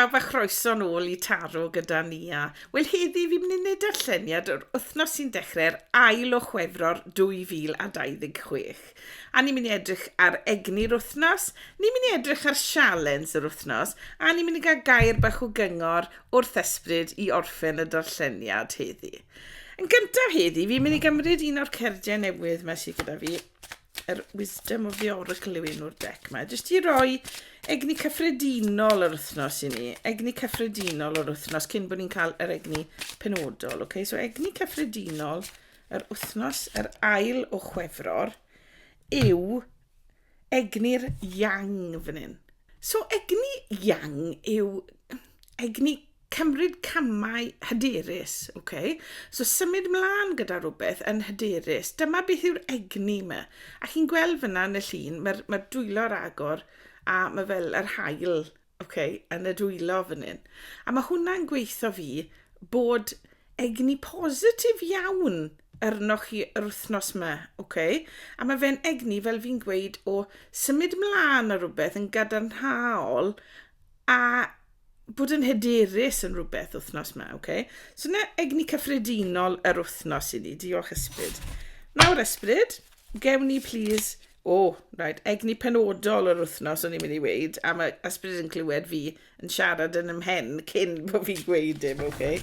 pawb a chroeso nôl I taro gyda ni a... Wel, heddi fi'n mynd I wneud darlleniad o'r wythnos sy'n dechrau'r ail o Chwefror 2026. A ni'n mynd I edrych ar egni'r wythnos, ni'n mynd I edrych ar sialens yr wythnos, a ni'n mynd I gael gair bach o gyngor wrth ysbryd I orffen y darlleniad heddi. Yn gyntaf heddi, fi'n mynd I gymryd un o'r cerdiau newydd yma sydd gyda fi, yr Wisdom of the Oracle yw un o'r dec yma. Jyst I roi egni cyffredinol yr wythnos I ni. Egni cyffredinol yr wythnos cyn bod ni'n cael yr egni penodol. Okay? So egni cyffredinol yr wythnos, yr ail o Chwefror, yw egni'r yang fan hyn. So egni yang yw egni cymryd camau hyderus, okay? So symud mlaen gyda rhywbeth yn hyderus. Dyma beth yw'r egni yma. A chi'n gweld fyna yn y llun, mae'r dwylo'r agor a mae fel yr haul, okay, yn y dwylo fan hyn. A mae hwnna'n gweithio fi bod egni positif iawn arnoch chi yr wythnos yma, okay? A mae fe'n egni fel fi'n gweud o symud mlaen ar rhywbeth yn gadarnhaol a bod yn hyderus yn rhywbeth wythnos yma, okay? So na egni cyffredinol yr wythnos I ni. Diolch ysbryd. Nawr ysbryd, gewn ni please... right, egni penodol yr wythnos o'n i'n mynd I weid, a mae ysbryd yn clywed fi yn siarad yn ymhen cyn bod fi'n gweud dim, okay?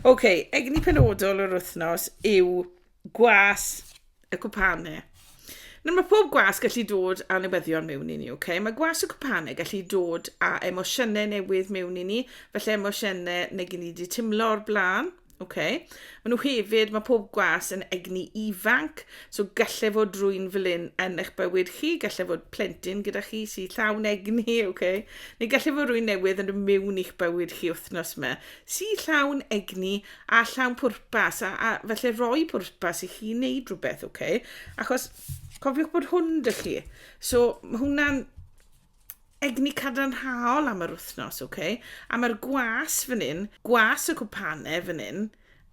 Okay, egni penodol yr wythnos yw gwas y cwpanau. Nawr mae pob gwas gallu dod â newyddion mewn I ni, okay? Mae gwas y cwpanau gallu dod â emosiynau newydd mewn I ni, felly emosiynau neu ni wedi timlo o'r blaen, okay? Mae nhw hefyd, mae pob gwas yn egni ifanc, so gallai fod rhywun fel un yn eich bywyd chi, gallai fod plentyn gyda chi sy'n llawn egni, okay? Neu gallai fod rhywun newydd yn mewn i'ch bywyd chi wythnos yma, sy'n llawn egni a llawn pwrpas, a felly roi pwrpas I chi wneud rhywbeth, okay? Achos cofiwch bod hwn dy chi. So, mae hwnna'n egni cadarnhaol am yr wythnos, okay? A mae'r gwas fan hyn, gwas y cwpanau fan hyn,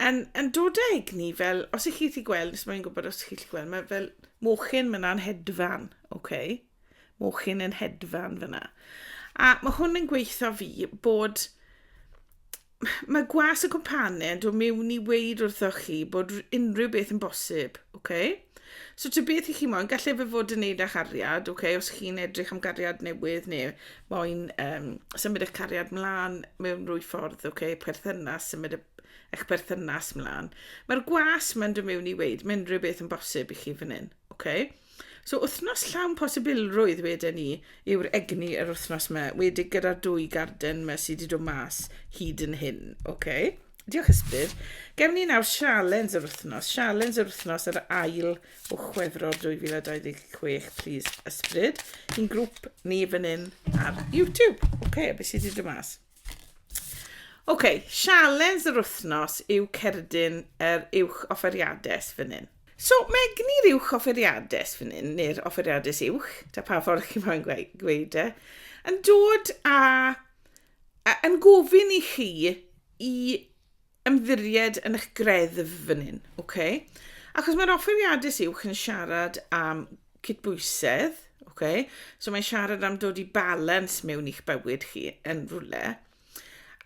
yn dod â egni fel, os ych chi wedi gweld, nes mae'n gwybod os ych chi wedi gweld, mae fel mochyn fyna'n hedfan, okay? Mochyn yn hedfan fyna. A mae hwn yn gweithio fi bod mae gwas y cwpanau yn dod mewn I weid wrthoch chi bod unrhyw beth yn bosib, okay? So ty beth I chi moyn, gallai fe fod yn neud â chariad, okay? Os chi'n edrych am Cariad Newydd neu moyn symud eich cariad mlaen mewn rwy ffordd, okay? Perthynas, symud eich perthynas mlaen. Mae'r gwas mae'n dod mewn I weid, mae'n rhywbeth yn bosib I chi fan hyn, okay? So wythnos llawn posibilrwydd wedyn ni yw'r egni yr wythnos yma, wedi gyda'r dwy garden yma sydd wedi dod mas hyd yn hyn, okay? Diolch ysbryd. Gewn ni nawr sialens yr wythnos. Sialens yr wythnos yr ail o Chwefror 2026, please, ysbryd. I'n grŵp ni fan hyn ar YouTube. Beth sydd wedi dod mas? Sialens yr wythnos yw cerdyn yr uwch offeriades fan hyn. So, mae egni'r uwch offeriades fan hyn, neu'r offeriades uwch, ta pa ffordd chi moyn gweud yn dod yn gofyn I chi I ymddiried yn eich greddf fan hyn, okay? Achos mae'r offeriadau uwch yn siarad am cydbwysedd, okay? So mae'n siarad am dod I balans mewn i'ch bywyd chi yn rhywle.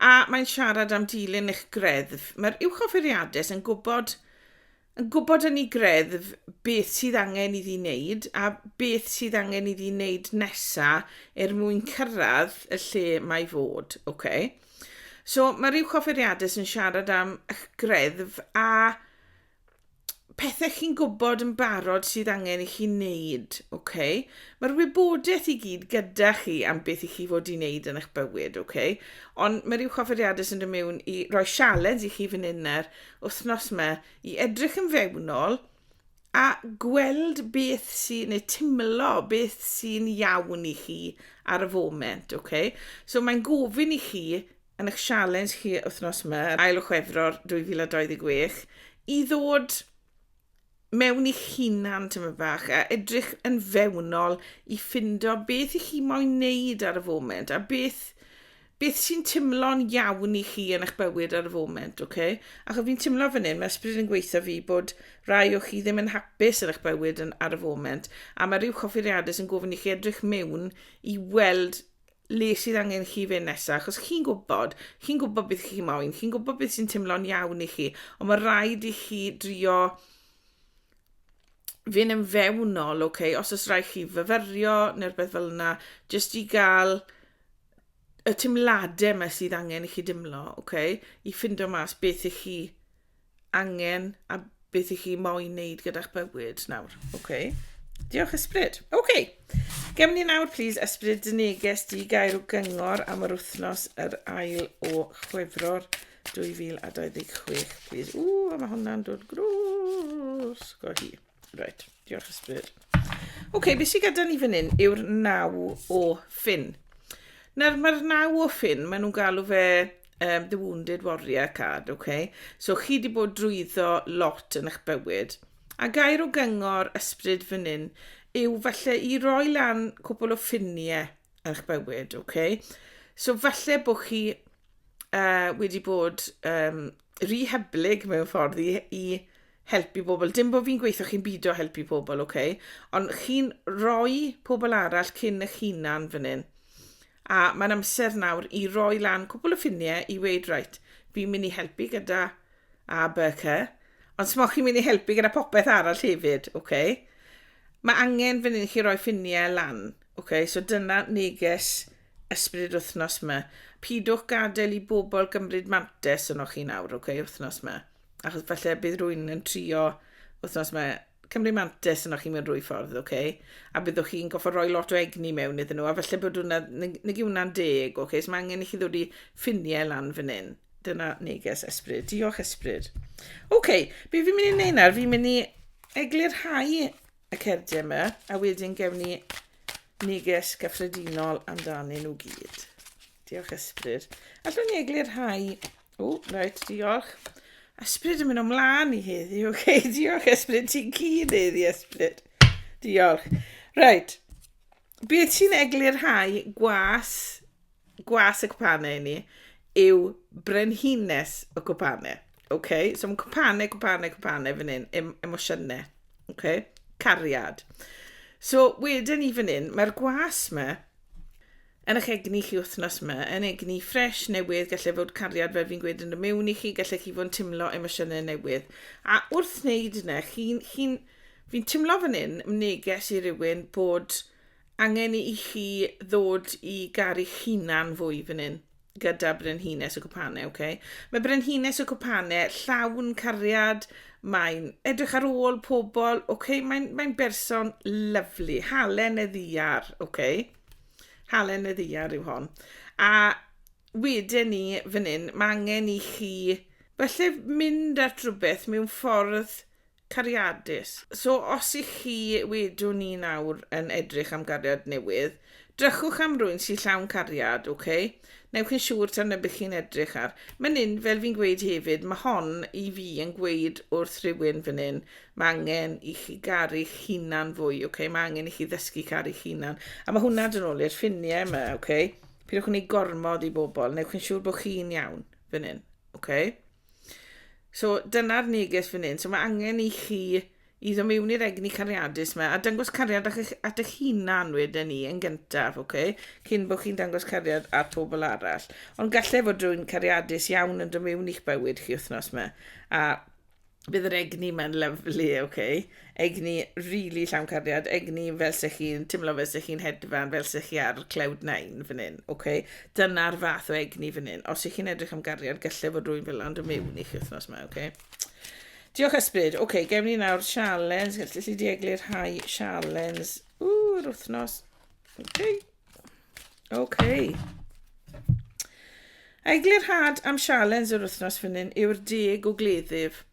A mae'n siarad am dilyn eich greddf. Mae'r uwch offeriadau yn gwybod yn ei greddf beth sydd angen iddi wneud a beth sydd angen iddi wneud nesa mwyn cyrraedd y lle mae fod, okay? So, mae'r uwch offeriadau yn siarad am eich greddf a pethau chi'n gwybod yn barod sydd angen I chi wneud, okay? Mae'r wybodaeth I gyd gyda chi am beth I chi fod I wneud yn eich bywyd, okay? Ond mae'r uwch offeriadau yn dod mewn I roi sialens I chi fan hyn wythnos yma I edrych yn fewnol a gweld beth sy'n, neu timlo beth sy'n iawn I chi ar y foment, okay? So, mae'n gofyn I chi yn eich sialens chi wythnos yma, ail o Chwefror 2026, I ddod mewn i'ch hunan tyma bach a edrych yn fewnol I ffindo beth I chi moyn wneud ar y foment a beth sy'n timlo'n iawn I chi yn eich bywyd ar y foment, okay? Ac fi'n timlo fan hyn, mae ysbryd yn gweithio fi bod rai o chi ddim yn hapus yn eich bywyd ar y foment a mae'r uwch offeriadau yn gofyn I chi edrych mewn I weld le sydd angen chi fynd nesaf, achos chi'n gwybod beth chi moyn, chi'n gwybod beth sy'n teimlo'n iawn i chi, ond mae rhaid i chi drio fynd yn fewnol, os oes rhaid chi fyfyrio neu rhywbeth fel yna, jyst i gael y teimladau yma sydd angen i chi dimlo, i ffindo mas beth i chi angen a beth i chi moyn wneud gyda'ch bywyd nawr, Diolch ysbryd. Gem ni nawr, please, ysbryd neges di gair o gyngor am yr wythnos yr ail o Chwefror 2026, please. Mae hwnna'n dod grws. Go hi. Right, diolch ysbryd. Beth sydd gyda ni fan hyn yw'r 9 o ffyn. Nawr, mae'r 9 o ffyn, maen nhw'n galw fe The Wounded Warrior card, So, chi di bod drwyddo lot yn eich bywyd. A gair o gyngor ysbryd fan hyn yw falle i roi lan cwbl o ffiniau yn eich bywyd, So, falle bod chi wedi bod rhihyblyg mewn ffordd i helpu bobl. Dim bod fi'n gweithio chi'n bido helpu bobl, Ond chi'n rhoi pobl arall cyn eich hunan fan hyn. A mae'n amser nawr i roi lan cwbl o ffiniau i weid, reit, fi'n mynd i helpu gyda A, B, C. Ond smoch chi'n mynd i helpu gyda popeth arall hefyd, Mae angen fan hyn i chi roi ffiniau lan, So dyna neges ysbryd wythnos yma. Pidwch gadael i bobl gymryd mantes yno chi nawr, wythnos yma. Achos falle bydd rhywun yn trio wythnos yma cymryd mantes yno chi mewn rwy ffordd, A byddwch chi'n goffa roi lot o egni mewn iddyn nhw. A falle bod hwnna'n 10, So mae angen i chi ddod i ffiniau lan fan hyn. Dyna neges ysbryd. Diolch ysbryd. Be fi'n mynd i wneud nawr? Fi'n mynd i eglurhau y cerdiau yma, a wedyn gewn ni neges gyffredinol amdano nhw gyd. Diolch ysbryd. Allwn ni eglurhau... Reit, diolch. Ysbryd yn mynd ymlaen i heddi, Diolch ysbryd, ti'n cyd heddi ysbryd. Diolch. Reit. Beth sy'n eglurhau gwas y cwpanau ni yw brenhines y cwpanau. So mae'n cwpanau fan hyn, emosiynau. Cariad. So wedyn ni fan hyn, mae'r gwas yma yn eich egni chi wythnos yma, yn egni ffres newydd, gallai fod cariad fel fi'n gweud yn y mewn i chi, gallai chi fod yn timlo emosiynau newydd. A wrth wneud yna, fi'n timlo fan hyn, neges i rywun bod angen i chi ddod i gael eich hunan fwy fan hyn, gyda brenhines y cwpanau, Mae brenhines y cwpanau llawn cariad, mae'n edrych ar ôl pobl, mae'n berson lyflu, halen y ddiar, Halen y ddiar yw hon. A wedyn ni fan hyn, mae angen i chi falle mynd at rhywbeth mewn ffordd cariadus. So, os i chi wedwn ni nawr yn edrych am gariad newydd, drychwch am rwy'n sy'n llawn cariad, Newch chi'n siŵr tan y bych chi'n edrych ar. Mae'n un, fel fi'n gweud hefyd, mae hon i fi yn gweud wrth rhywun fan hyn, mae angen i chi garu'ch hunan fwy, Mae angen i chi ddysgu caru'ch hunan. A mae hwnna dyn ôl i'r ffiniau yma, Pidwch yn ei gormod i bobl, newch chi'n siŵr bod chi'n iawn fan hyn, So, dyna'r neges fan hyn. So, mae angen i chi i ddod mewn i'r egni cariadus yma, a dangos cariad at eich hunan wedyn ni yn gyntaf, Cyn bod chi'n dangos cariad at pobl arall. Ond gallai fod rhywun cariadus iawn yn dod mewn i'ch bywyd chi wythnos yma. A bydd yr egni yma'n lyflu, Egni really llawn cariad, egni fel sy'ch chi'n timlo fel sy'ch chi'n hedfan, fel sy'ch chi ar cloud 9 fan hyn, Dyna'r fath o egni fan hyn. Os ych chi'n edrych am gariad, gallai fod rhywun fel yn dod mewn i'ch wythnos yma, Diolch ysbryd. Gewn ni nawr sialens. Gallai di eglurhau sialens. Yr wythnos. Eglurhad am sialens yr wythnos fan hyn yw'r 10 o gleddyf.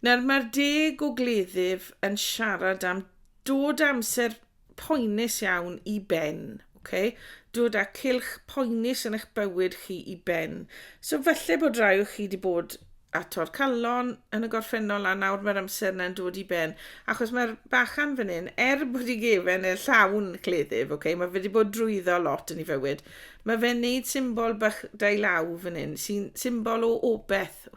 Nawr, mae'r 10 o gleddyf yn siarad am dod amser poenus iawn i ben. Dod â cylch poenus yn eich bywyd chi i ben. So, falle bod rai o chi wedi bod ato'r calon yn y gorffennol, a nawr mae'r amser yna'n dod i ben. Achos mae'r bachan fan hyn, bod i gefen y llawn cleddyf, mae fe wedi bod drwyddo lot yn ei fywyd. Mae fe'n neud symbol bach dau law fan hyn, sy'n symbol o obeth,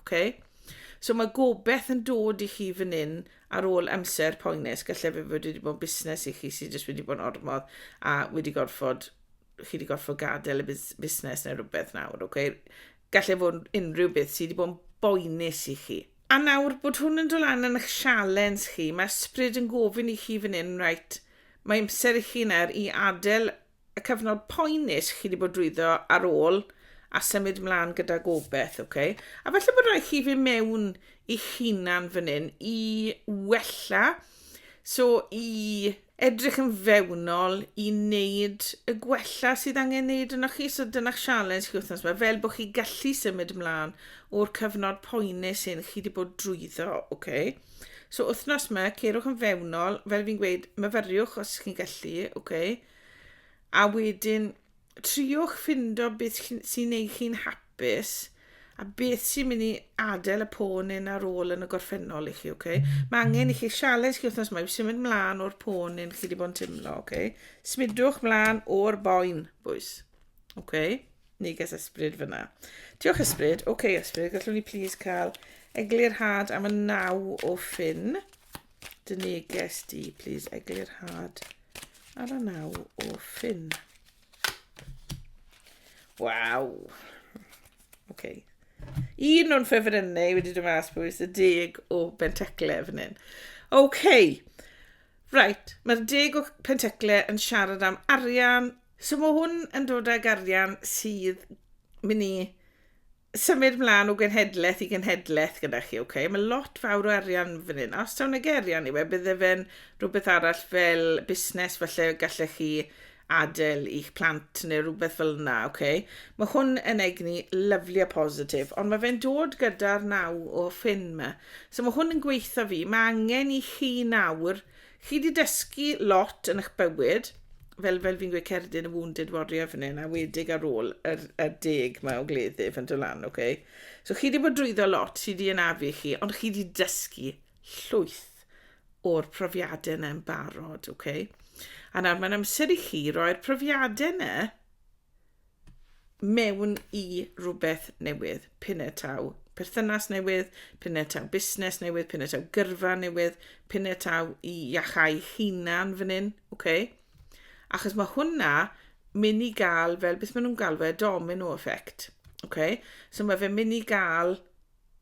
So mae gobeth yn dod i chi fan hyn ar ôl amser poenus. Gallai fe fod wedi bod busnes i chi sydd jyst wedi bod yn ormodd a wedi gorfod chi wedi gorfod gadael y busnes neu rhywbeth nawr, okay? Gallai fod unrhyw beth sydd wedi bod yn boenus i chi. A nawr bod hwn yn dod lan yn eich sialens chi, mae ysbryd yn gofyn i chi fan hyn, right, mae amser i chi nawr i adael y cyfnod poenus chi wedi bod drwyddo ar ôl a symud mlaen gyda gobeith, okay? A falle bod rhaid chi fynd mewn i hunan fan hyn i wella, so i edrych yn fewnol i wneud y gwella sydd angen wneud yno chi. So dyna'ch sialens chi wythnos yma, fel bod chi gallu symud mlaen o'r cyfnod poenus hyn chi wedi bod drwyddo, okay? So wythnos yma, cerwch yn fewnol, fel fi'n gweud, myfyriwch os chi'n gallu, okay? A wedyn, triwch ffindo beth sy'n neud chi'n hapus a beth sy'n mynd i adael y pôn ar ôl yn y gorffennol i chi, okay? Mae angen i chi sialens chi wythnos yma i symud mlaen o'r pôn chi wedi bod yn tymlo, okay? Smidwch mlaen o'r boen, bwys. Okay? Neges ysbryd fyna. Diolch ysbryd. Okay, ysbryd, gallwn ni please cael eglurhad am y 9 o ffyn. Dy neges di, please, eglurhad ar y 9 o ffyn. Waw. Okay. Un o'n ffefrynnau wedi dod mas bwys, y 10 o bentecle fan hyn. Okay. Right, mae'r 10 o pentecle yn siarad am arian. So mae hwn yn dod ag arian sydd mynd i symud mlaen o genhedlaeth i genhedlaeth gyda chi, okay? Mae lot fawr o arian fan hyn. Os tawn ag arian i we, bydde fe'n rhywbeth arall fel busnes, falle gallech chi adael i'ch plant neu rhywbeth fel yna, okay? Mae hwn yn egni lyflu a positif, ond mae fe'n dod gyda'r 9 o ffyn yma. So mae hwn yn gweithio fi, mae angen i chi nawr, chi wedi dysgu lot yn eich bywyd, fel fi'n gweud cerdyn y wounded warrior fan hyn, a wedig ar ôl y 10 yma o gleddyf yn dod lan, okay? So chi wedi bod drwyddo lot sydd wedi anafu chi, ond chi wedi dysgu llwyth o'r profiadau yna'n barod, okay? A nawr mae'n amser i chi roi'r profiadau yna mewn i rhywbeth newydd. Pinne taw perthynas newydd, pinne taw busnes newydd, pinne taw gyrfa newydd, pinne taw i Iacháu hunan fan hyn, okay? Achos mae hwnna mynd i gael, fel beth maen nhw'n gael fe, domino effect, okay? So mae fe mynd i gael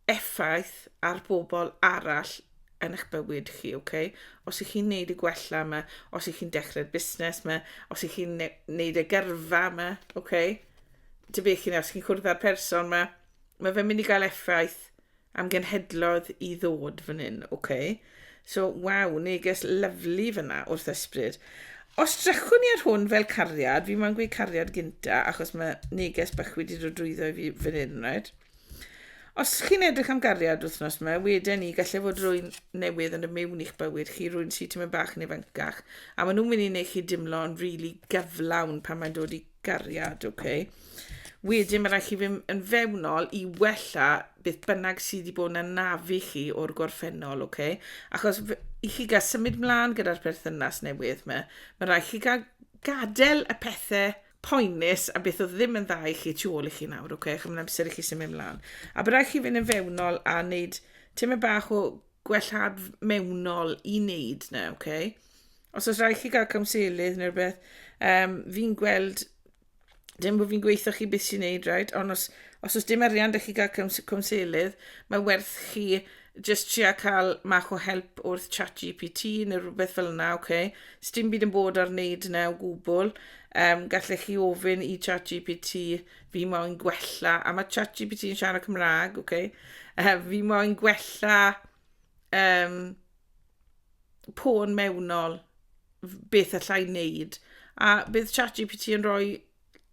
effaith ar bobl arall yn eich bywyd chi, okay? Os ych chi'n neud y gwella yma, os ych chi'n dechrau'r busnes yma, os ych chi'n neud y gyrfa yma, okay? Dybech chi os chi'n cwrdd â'r person yma, mae fe'n mynd i gael effaith am genhedlodd i ddod fan hyn, okay? So, waw, neges lyflu fyna wrth ysbryd. Os drachwn ni ar hwn fel cariad, fi ma'n gweud cariad gynta, achos mae neges bach wedi dod drwyddo i fi fan hyn, right? Os chi'n edrych am gariad wythnos yma, wedyn ni gallai fod rhywun newydd yn y mewn i'ch bywyd chi, rhywun sy'n tymau bach neu fancach, a maen nhw'n mynd i wneud chi dimlo yn rili gyflawn pan mae'n dod i gariad, okay? Wedyn mae rhaid chi fynd yn fewnol i wella beth bynnag sydd wedi bod yn anafu chi o'r gorffennol, okay? Achos i chi gael symud mlaen gyda'r perthynas newydd yma, mae rhaid chi gael gadael y pethau poenus a beth o ddim yn dda i chi tu ôl i chi nawr, okay? Chymryd amser i chi symud mlaen. A bydd rhaid chi fynd yn fewnol a wneud tymau bach o gwellad mewnol i wneud na, okay? Os oes rhaid chi gael cymselydd neu rhywbeth, fi'n gweld, dim bod fi'n gweithio chi beth sy'n wneud, right? Ond os oes dim arian da chi gael cymselydd, mae werth chi just trio cael mach o help wrth ChatGPT neu rhywbeth fel yna, okay? Os dim byd yn bod ar wneud yna o gwbl, gallech chi ofyn i ChatGPT fi moyn gwella, a mae ChatGPT yn siarad Cymraeg, okay? Fi moyn gwella pôn mewnol beth allai wneud, a bydd ChatGPT yn rhoi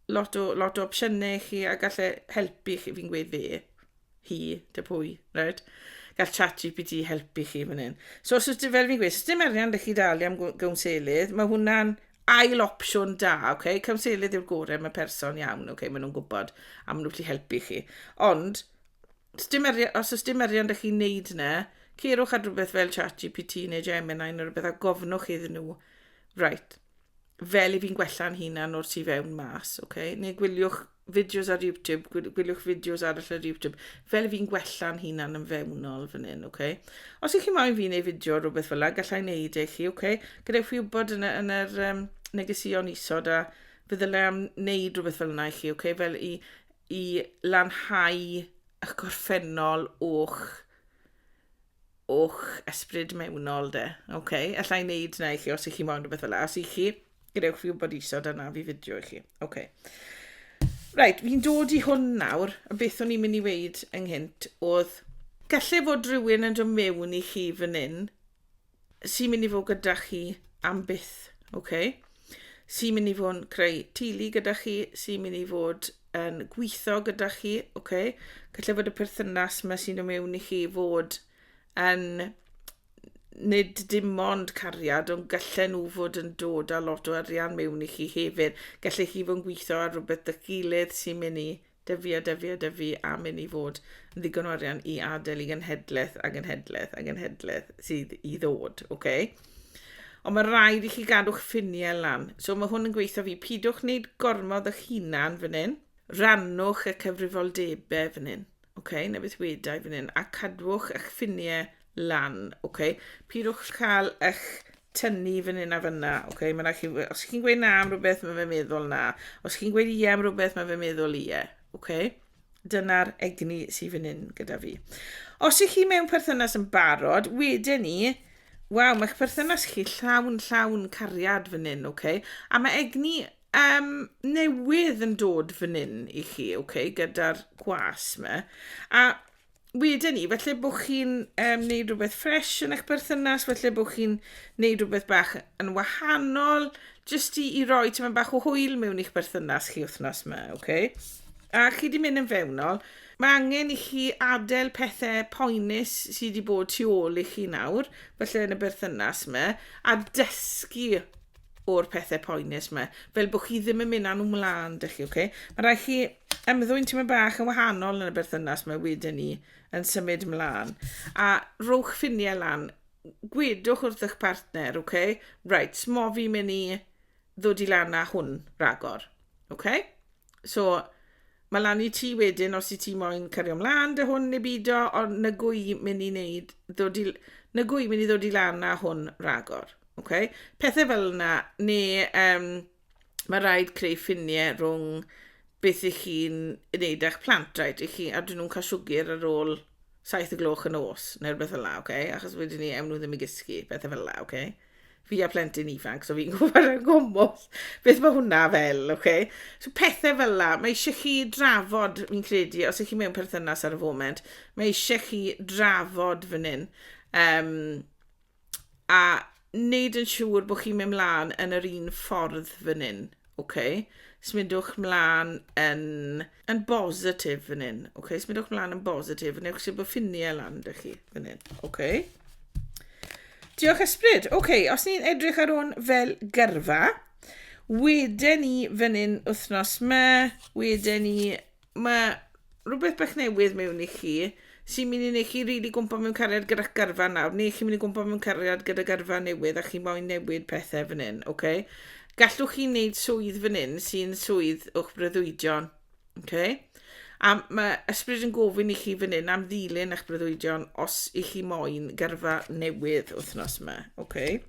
lot o opsiynau chi a gallai helpu chi, fi'n gweud fe, hi, dy pwy, right? Gall ChatGPT helpu chi fan hyn. So os ydw fel fi'n gweud, os dim arian ydych chi dalu am gymselydd, mae hwnna'n ail opsiwn da, okay? Cymselydd yw'r gorau, mae person iawn, okay? Maen nhw'n gwybod a maen nhw'n gallu helpu chi. Ond, os oes dim arian ydych chi'n neud yna, cerwch ar rhywbeth fel ChatGPT neu Gemini neu rhywbeth a gofnwch iddyn nhw, right, fel i fi'n gwella'n hunan o'r tu fewn mas, okay? Neu gwiliwch fideos ar YouTube, gwiliwch fideos arall ar YouTube, fel fi'n gwella'n hunan yn fewnol fan hyn, okay? Os ych chi moyn fi neu fideo rhywbeth fel la, gallai wneud eich chi, okay? Gadewch chi wybod yn yr negeseuon isod a feddylau am wneud rhywbeth fel yna i chi, okay? Fel i lanhau eich gorffennol o'ch ysbryd mewnol de. Okay? Alla i wneud yna i chi os ych chi moyn rhywbeth fel yna. Os ych chi, gadewch fi wybod isod yna fi fideo i chi. Okay. Right, fi'n dod i hwn nawr, a beth o'n i'n mynd i weid ynghynt oedd gallai fod rhywun yn dod mewn i chi fan hyn sy'n mynd i fod gyda chi am byth, okay? Sy'n mynd i fod yn creu teulu gyda chi, sy'n mynd i fod yn gweithio gyda chi, okay? Gallai fod y perthynas yma sy'n dod mewn i chi fod yn nid dim ond cariad, ond gallai nhw fod yn dod â lot o arian mewn i chi hefyd. Gallai chi fod yn gweithio ar rhywbeth dy gilydd sy'n mynd i dyfu a mynd i fod yn ddigon o arian i adael i genhedlaeth sydd i ddod, okay? Ond mae rhaid i chi gadw'ch ffiniau lan. So mae hwn yn gweithio fi, pidwch wneud gormod eich hunan fan hyn, rannwch y cyfrifoldebau fan hyn, okay? Neu beth wedau fan hyn, a cadwch eich ffiniau lan, okay? Pidwch cael eich tynnu fan hyn a fanna, okay? Os chi'n gweud na am rhywbeth, mae fe'n meddwl na. Os chi'n gweud ie am rhywbeth, mae fe'n meddwl ie, okay? Dyna'r egni sydd fan hyn gyda fi. Os ych chi mewn perthynas yn barod, wedyn ni, waw, mae'ch perthynas chi llawn cariad fan hyn, okay? A mae egni newydd yn dod fan hyn i chi, okay? Gyda'r gwas yma. A wedyn ni, felly bod chi'n neud rhywbeth ffres yn eich perthynas, felly bod chi'n neud rhywbeth bach yn wahanol, jyst i roi tyma bach o hwyl mewn i'ch perthynas chi wythnos yma, okay? A chi di mynd yn fewnol, mae angen i chi adael pethau poenus sydd wedi bod tu ôl i chi nawr, felly yn y berthynas yma, a dysgu o'r pethau poenus yma, fel bod chi ddim yn mynd â nhw mlaen, dych chi, okay? Mae rhaid chi ymddwyn tyma bach yn wahanol yn y berthynas yma wedyn ni yn symud mlaen. A rhowch ffiniau lan, gwedwch wrth eich partner, okay? Right, smo fi mynd i ddod i lan â hwn ragor, okay? So, mae lan i ti wedyn os i ti moyn cario mlaen dy hwn neu bido, ond nygwy mynd i ddod i lan â hwn ragor. Okay? Pethau fel yna, neu mae rhaid creu ffiniau rhwng beth ych chi'n wneud eich plant, right? A dyn nhw'n cael siwgr ar ôl 7 y gloch yn os, neu rhywbeth fel yna, okay? Achos wedyn ni nhw ddim i gysgu, pethau fel yna, okay? Fi a plentyn ifanc, so fi'n gwybod yn gwmwys beth mae hwnna fel, okay? So pethau fel la, mae eisiau chi drafod, fi'n credu, os ych chi mewn perthynas ar y foment, mae eisiau chi drafod fan hyn, a wneud yn siŵr bod chi'n mynd mlaen yn yr un ffordd fan hyn, okay? Smydwch mlaen yn bositif fan hyn, okay? Smydwch mlaen yn bositif, newch sy'n bod ffiniau lan dych chi fan hyn, okay? Diolch ysbryd. Okay, os ni'n edrych ar hwn fel gyrfa, wedyn ni fan hyn wythnos yma, wedyn ni, mae rhywbeth bach newydd mewn i chi, sy'n mynd i wneud chi rili gwmpa mewn cariad gyda'ch gyrfa nawr, neu chi'n mynd i gwmpa mewn cariad gyda gyrfa newydd, a chi moyn newid pethau fan hyn, okay? Gallwch chi wneud swydd fan hyn, sy'n swydd o'ch breuddwydion, okay? A mae ysbryd yn gofyn i chi fan hyn am ddilyn eich breuddwydion os i chi moyn gyrfa newydd wythnos yma, okay?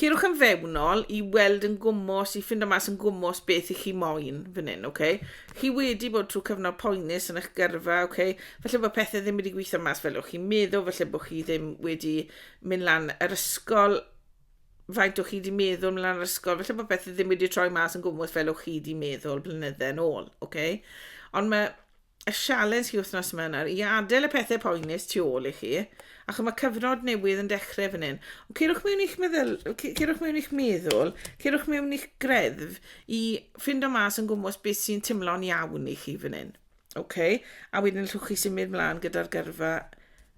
Cerwch yn fewnol i weld yn gwmws, i ffind o mas yn gwmws beth i chi moyn fan hyn, okay? Chi wedi bod trwy cyfnod poenus yn eich gyrfa, okay? Felly bod pethau ddim wedi gweithio mas fel o'ch chi'n meddwl, felly bod chi ddim wedi mynd lan yr ysgol, faint o'ch chi wedi meddwl mynd lan yr ysgol, felly bod pethau ddim wedi troi mas yn gwmws fel o'ch chi wedi meddwl blynydde yn ôl, okay? Ond mae y sialens chi wythnos yma yna i adael y pethau poenus tu ôl i chi, ac mae cyfnod newydd yn dechrau fan hyn. Ond cerwch mewn i'ch meddwl, cerwch mewn i'ch greddf i ffind o mas yn gwmws beth sy'n timlo'n iawn i chi fan hyn. Okay? A wedyn llwch chi symud mlaen gyda'r gyrfa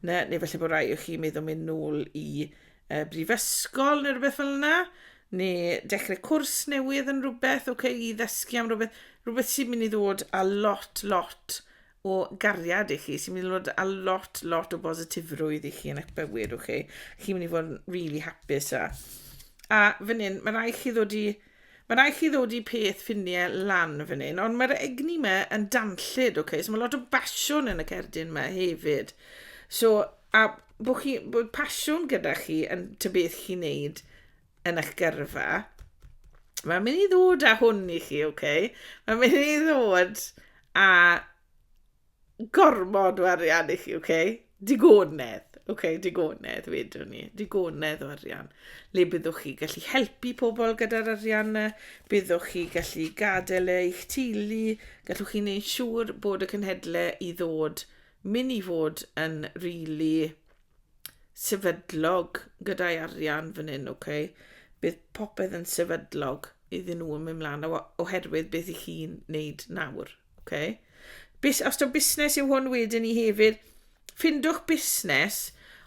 neu felly bod rai o'ch chi meddwl mynd nôl i brifysgol neu rhywbeth fel yna, neu dechrau cwrs newydd yn rhywbeth, okay, i ddysgu am rhywbeth sy'n mynd i ddod a lot o gariad i chi, sy'n mynd i ddod a lot o positifrwydd i chi yn eich bywyd, okay? Chi'n mynd i fod yn really hapus a fan hyn, mae rai chi ddod i peth ffiniau lan fan hyn, ond mae'r egni yma yn danllyd, okay? So mae lot o basiwn yn y cerdyn yma hefyd. So, a bod pasiwn gyda chi yn ty beth chi'n neud yn eich gyrfa, Mae'n mynd i ddod â hwn i chi, Mae'n mynd i ddod â gormod o arian i chi, Digonedd. Digonedd wedwn ni. Digonedd o arian. Le byddwch chi gallu helpu pobl gyda'r arian yna, byddwch chi gallu gadael eich teulu, gallwch chi wneud siŵr bod y cenhedlau i ddod, mynd i fod yn rili sefydlog gyda'i arian fan hyn, Bydd popeth yn sefydlog iddyn nhw yn mynd mlaen oherwydd beth i chi'n neud nawr, Os o busnes yw hwn wedyn ni hefyd, ffindwch busnes,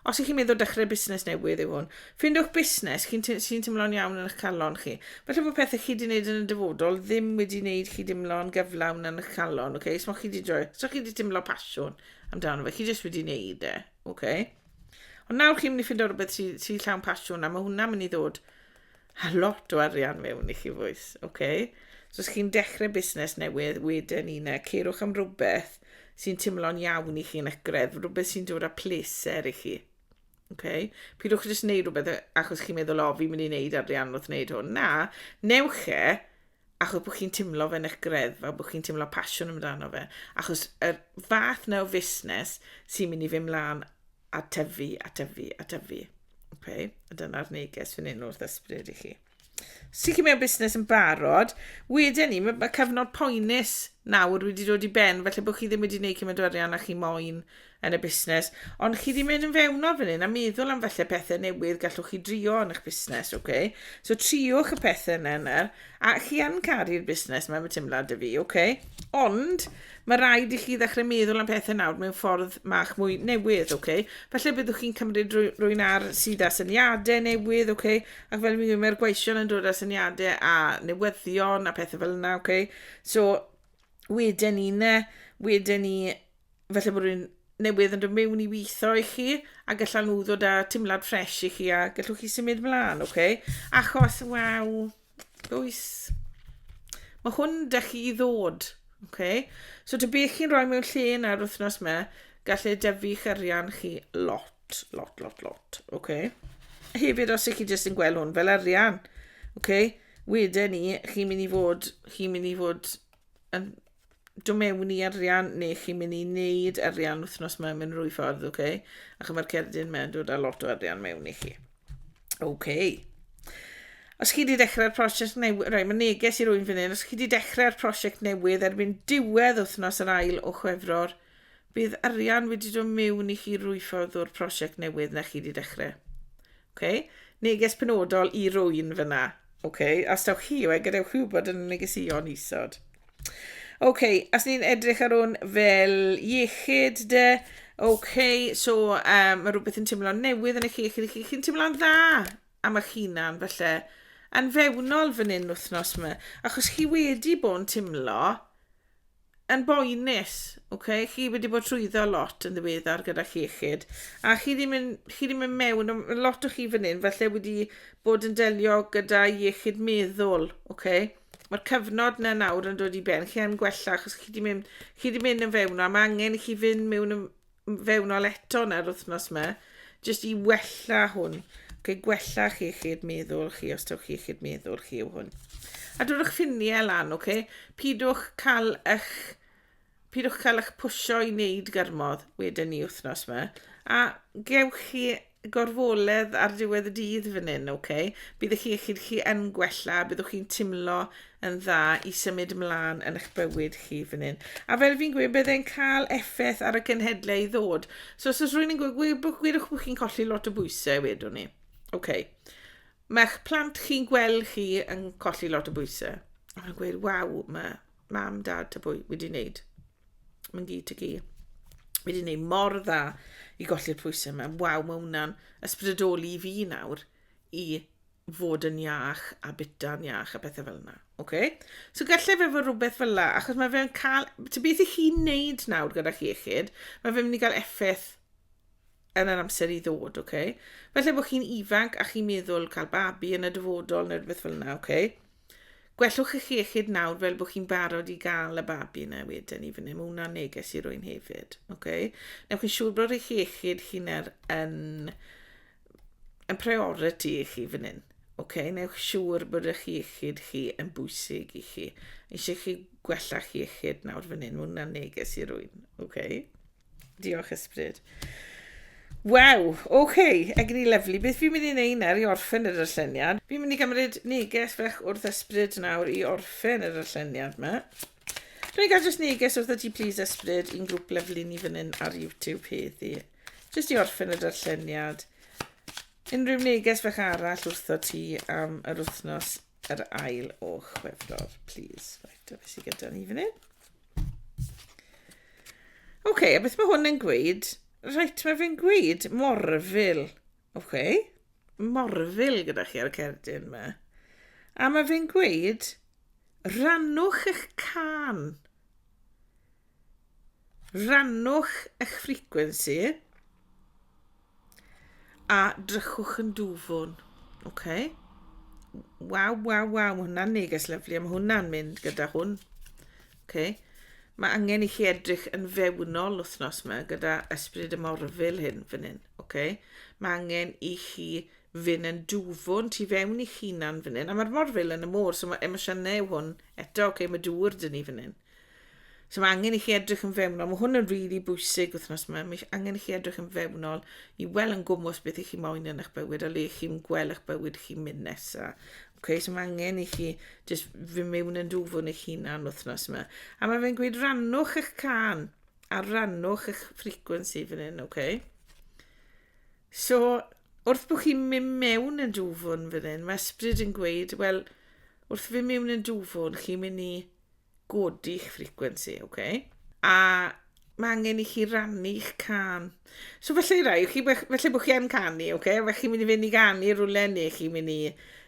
os ych chi'n meddwl dechrau busnes newydd yw hwn, ffindwch busnes sy'n teimlo'n iawn yn eich calon chi. Felly bod pethau chi wedi wneud yn y dyfodol ddim wedi wneud chi deimlo'n gyflawn yn eich calon, So chi wedi teimlo pasiwn amdano fe, chi jyst wedi wneud Ond nawr chi'n mynd i ffindo rhywbeth sy'n llawn pasiwn, a mae hwnna'n mynd i ddod a lot o arian mewn i chi fwys, So os chi'n dechrau busnes newydd, wedyn ni cerwch am rhywbeth sy'n teimlo'n iawn i chi yn eich greddf, rhywbeth sy'n dod â pleser i chi. Pidwch jyst wneud rhywbeth achos chi'n meddwl, fi'n mynd i wneud arian wrth wneud hwn. Na, newch achos bod chi'n teimlo fe yn eich greddf a bod chi'n teimlo pasiwn amdano fe. Achos y fath na o fusnes sy'n mynd i fy mlaen a tyfu, a tyfu, a tyfu. A dyna'r neges fan hyn wrth ysbryd i chi. Os chi'n mewn busnes yn barod, wedyn ni, mae cyfnod poenus nawr wedi dod i ben, felly bod chi ddim wedi gwneud cymaint o arian a chi moyn yn y busnes, ond chi ddim yn fewnol fan hyn a meddwl am falle pethau newydd gallwch chi drio yn eich busnes, So triwch y pethau yna, a chi yn caru'r busnes, mae'n teimlad y fi, Ond, mae rhaid i chi ddechrau meddwl am pethau nawr mewn ffordd mach mwy newydd, Felly byddwch chi'n cymryd rwy'n ar sydd â syniadau newydd, Ac fel mi'n mae'r gweision yn dod â syniadau a newyddion a pethau fel yna, So, wedyn ni, felly bod rwy'n newydd yn dod mewn i weithio i chi, a gallan nhw ddod â teimlad ffres i chi, a gallwch chi symud mlaen, Achos, mae hwn da chi i ddod, So, dy beth chi'n rhoi mewn lle na'r wythnos me, gallai dyfu'ch arian chi lot. Hefyd, os ych chi jyst yn gweld hwn fel arian, wedyn ni, chi'n mynd i fod yn dod mewn i arian, neu chi'n mynd i wneud arian wythnos me mewn rwy ffordd, Ac mae'r cerdyn me'n dod â lot o arian mewn i chi. Os chi wedi dechrau'r prosiect newydd, mae neges i rwy'n fan hyn, os chi wedi dechrau'r prosiect newydd erbyn diwedd wythnos yr ail o Chwefror, bydd arian wedi dod mewn i chi rwyffordd o'r prosiect newydd na chi wedi dechrau. Neges penodol i rwy'n fyna. Os dawch chi gadewch chi wybod yn y negesion isod. Os ni'n edrych ar hwn fel iechyd so mae rhywbeth yn teimlo'n newydd yn eich iechyd chi, chi'n teimlo'n dda am eich hunan, felly yn fewnol fan hyn wythnos yma, achos chi wedi bod yn teimlo yn boenus, chi wedi bod trwyddo lot yn ddiweddar gyda'ch iechyd, a chi ddim yn mewn, lot o chi fan hyn, felly wedi bod yn delio gyda iechyd meddwl, Mae'r cyfnod na nawr yn dod i ben, chi yn gwella, achos chi wedi mynd yn fewnol, mae angen i chi fynd mewn yn fewnol eto na'r wythnos yma, jyst i wella hwn. Gwella'ch iechyd meddwl chi, os dawch iechyd meddwl chi yw hwn. A dwrwch ffiniau lan, Pidwch cael eich pwysio i wneud gyrmodd wedyn ni wythnos yma. A gewch chi gorfoledd ar diwedd y dydd fan hyn, Bydd eich iechyd chi yn gwella, byddwch chi'n teimlo yn dda i symud ymlaen yn eich bywyd chi fan hyn. A fel fi'n gweud, byddai'n cael effaith ar y cenhedlau i ddod. So os rwy'n gwedwch bod chi'n colli lot o bwysau wedwn ni. Mae'ch plant chi'n gweld chi yn colli lot o bwysau. A mae'n gweud, mae mam, dad wedi wneud. Mae'n gyd y gyd. Wedi wneud mor dda i golli'r pwysau yma. Mae hwnna'n ysbrydoli i fi nawr i fod yn iach a bita'n iach a bethau fel yna. So gallai fe fod rhywbeth fel yna, achos mae fe'n cael... beth i chi'n neud nawr gyda'ch iechyd, mae fe'n mynd i gael effaith yn yr amser i ddod, Felly bod chi'n ifanc a chi'n meddwl cael babi yn y dyfodol neu rhywbeth fel yna, Gwellwch eich iechyd nawr fel bod chi'n barod i gael y babi yna wedyn i fyny. Mae hwnna'n neges i rwy'n hefyd, Newch chi'n siŵr bod eich iechyd chi'n yn priority i chi fan hyn, Newch siŵr bod eich iechyd chi yn bwysig i chi. Eisiau chi gwella'ch iechyd nawr fan hyn. Mae hwnna'n neges i rwy'n. Diolch ysbryd. Waw, Egni lyflu. Beth fi'n mynd i wneud nawr i orffen y darlleniad? Fi'n mynd i gymryd neges fech wrth ysbryd nawr i orffen y darlleniad yma. Rwy'n gael jyst neges wrth ti please ysbryd i'n grŵp lyflu ni fan hyn ar YouTube heddi. Jyst i orffen y darlleniad. Unrhyw neges fech arall wrtho ti am yr wythnos yr ail o Chwefror, please. Right, a beth sy'n gyda ni fan hyn. A beth mae hwn yn gweud? Right, mae fe'n gweud morfil. Morfil gyda chi ar y cerdyn yma. A mae fe'n gweud rannwch eich can. Rannwch eich frequency. A drychwch yn dwfn. Waw, mae hwnna'n neges lyflu. Mae hwnna'n mynd gyda hwn. Mae angen i chi edrych yn fewnol wythnos yma gyda ysbryd y morfil hyn fan hyn. Mae angen i chi fynd yn dwfn tu fewn i hunan fan hyn. A mae'r morfil yn y môr, so mae emosiynau hwn eto, mae dŵr dyn ni fan hyn. So mae angen i chi edrych yn fewnol. Mae hwn yn really bwysig wythnos yma. Mae angen i chi edrych yn fewnol i weld yn gwmws beth i chi moyn yn eich bywyd a le chi'n gweld eich bywyd chi'n mynd nesaf. So mae angen i chi just fy mewn yn dwfn eich hunan wythnos yma. A mae fe'n gweud rannwch eich can a rannwch eich frequency fan hyn, So, wrth bod chi'n mynd mewn yn dwfn fan hyn, mae ysbryd yn gweud, wel, wrth fy mewn yn dwfn, chi'n mynd i godi'ch frequency, A mae angen i chi rannu'ch can. So felly bod chi yn canu, Felly chi'n mynd i fynd i ganu rhywle neu chi'n mynd i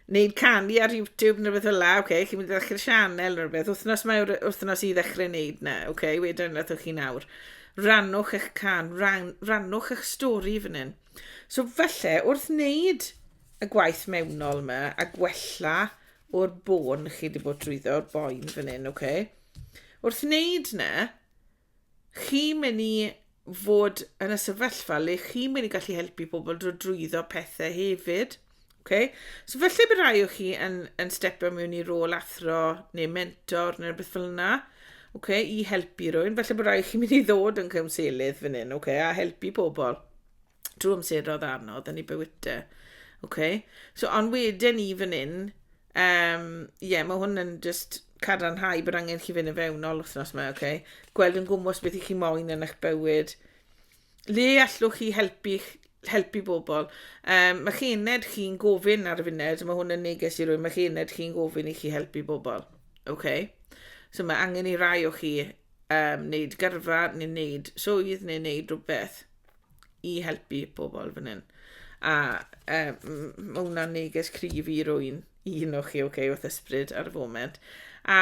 wneud canu ar YouTube neu beth ola, Chi'n mynd i ddechrau sianel neu beth. Wythnos mae wythnos i ddechrau wneud na, Wedyn nath chi nawr. Rannwch eich can, rannwch eich stori fan hyn. So felly, wrth wneud y gwaith mewnol yma a gwella o'r bôn chi wedi bod drwyddo o'r boen fan hyn, Wrth wneud na, chi'n mynd i fod yn y sefyllfa le chi'n mynd i gallu helpu pobl drwyddo pethau hefyd. So felly bydd rai o chi yn stepio mewn i rôl athro neu mentor neu beth fel yna, i helpu rhywun. Felly bydd rai o chi'n mynd i ddod yn cymselydd fan hyn, a helpu pobl drwy amseroedd anodd yn ei bywydau. So ond wedyn ni fan hyn, mae hwn yn just cadarnhau bod angen chi fynd yn fewnol wythnos yma, Gweld yn gwmws beth i chi moyn yn eich bywyd. Le allwch chi helpu bobl. Mae chi uned chi'n gofyn ar y funed, mae hwn yn neges i rwy'n, mae chi uned chi'n gofyn i chi helpu bobl. So mae angen i rai o chi wneud gyrfa neu wneud swydd neu wneud rhywbeth i helpu bobl fan hyn. A mae hwnna'n neges cryf i rwy'n un o chi, wrth ysbryd ar y foment. A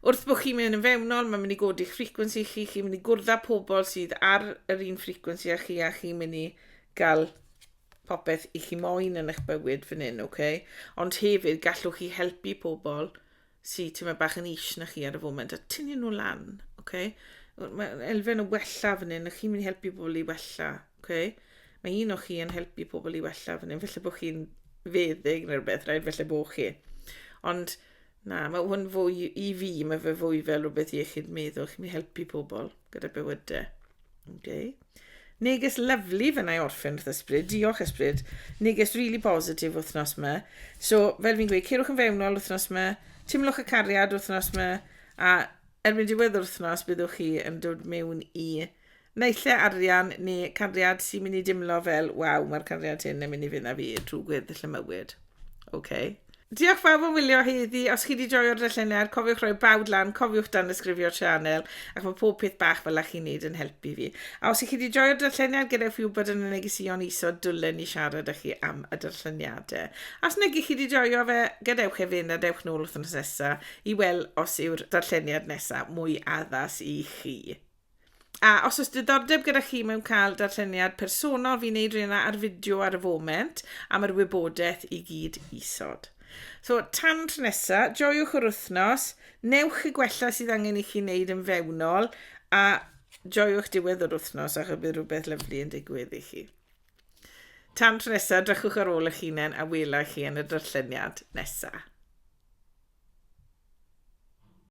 wrth bod chi'n mynd yn fewnol, mae'n mynd i godi'ch frequency chi, chi'n mynd i gwrdd â pobl sydd ar yr un frequency a chi'n mynd i gael popeth i chi moyn yn eich bywyd fan hyn, Ond hefyd gallwch chi helpu pobl sydd ti'n bach yn is na chi ar y foment a tynnu nhw lan, Mae elfen o wella fan hyn, a chi'n mynd i helpu pobl i wella, Mae un o chi yn helpu pobl i wella fan hyn, felly bod chi'n feddyg neu rhywbeth, felly bod chi. Ond na, mae hwn fwy i fi, mae fe fwy fel rhywbeth iechyd meddwl, chi'n mynd i helpu pobl gyda bywydau. Neges lyflu fyna i orffen wrth ysbryd. Diolch ysbryd. Neges really positif wythnos yma. So, fel fi'n gweud, cerwch yn fewnol wythnos yma, timlwch y cariad wythnos yma, a erbyn diwedd wythnos byddwch chi yn dod mewn i naill arian neu cariad sy'n mynd i dimlo fel, waw, mae'r cariad hyn yn mynd i fynd â fi drwy gweddill y mywyd. Diolch fawr am wylio heddi. Os chi wedi joio'r darlleniad, cofiwch rhoi bawd lan, cofiwch dan ysgrifio'r sianel, ac mae pob peth bach fel chi'n neud yn helpu fi. A os chi wedi joio'r darlleniad, gadewch fi wybod yn y negesion isod dwlen i siarad â chi am y darlleniadau. Os nag chi wedi joio fe, gadewch efo a dewch nôl wythnos nesaf i weld os yw'r darlleniad nesaf mwy addas i chi. A os oes diddordeb gyda chi mewn cael darlleniad personol, fi'n neud rhywun ar fideo ar y foment am yr wybodaeth i gyd isod. So, tan tro nesa, joiwch yr wythnos, newch y gwella sydd angen i chi wneud yn fewnol, a joiwch diwedd yr wythnos ac bydd rhywbeth lyflu yn digwydd i chi. Tan tro nesaf, drychwch ar ôl eich hunain a welai chi yn y darlleniad nesaf.